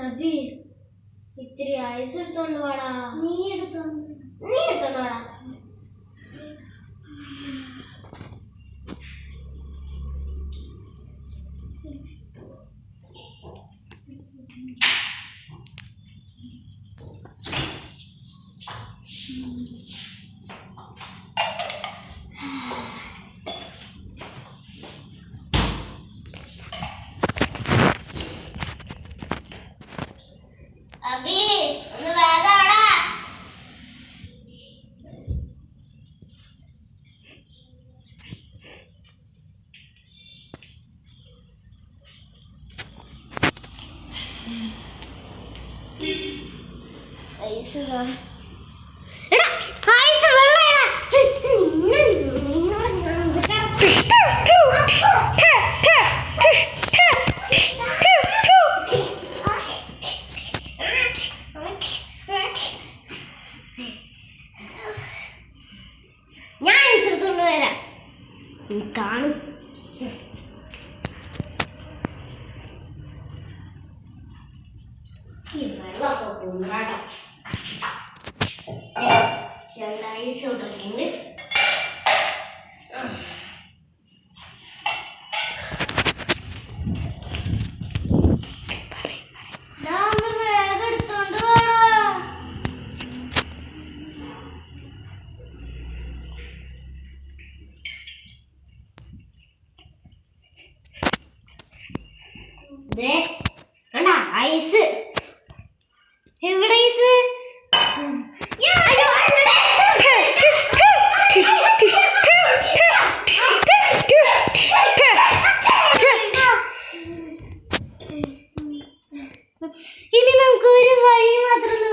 അബി ഇത്തിരി ഐസ് എടുത്തോണ്ട് വാടാ. നീ എടുത്തോണ്ട് വാടാ. അബി ഒന്ന് വേഗം ആടാ. ഐസ് എടാ ഐസ് വെള്ളം ഞാൻ ഐസ് എടുത്തോണ്ട് വരാം. കാണും ഈ വെള്ളമൊക്കെ കൊണ്ടാട്ടോ. ഐസ് ഇട്ടിട്ടുണ്ട്. വേഗം എടുത്തോണ്ട് വേണോ. കണ്ടാ ഐസ് എവിടെ ഐസ്. ഇനി നമുക്ക് ഒരു വഴി മാത്രമേ